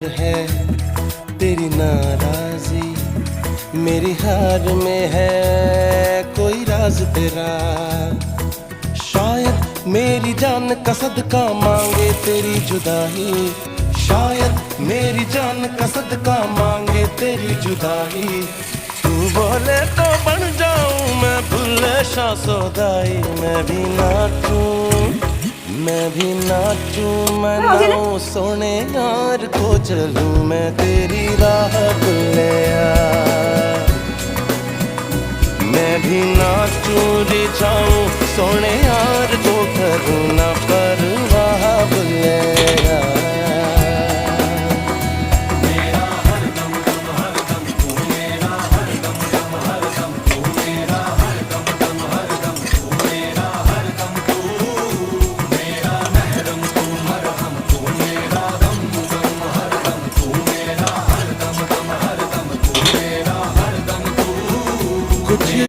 है तेरी नाराजी, मेरी हार में है कोई राज तेरा। शायद मेरी जान का सदका मांगे तेरी जुदाई, शायद मेरी जान का सदका मांगे तेरी जुदाई। तू बोले तो बन जाऊं मैं भुल्ले शाह सौदाई, मैं भी नाचूं मैं भी नाचूं मनाऊं सोने यार को चलूं मैं तेरी राह भुल्लिया। मैं भी नाचूं रिझाऊं सोने यार को करूं ना परवाह भुल्लिया। कुछ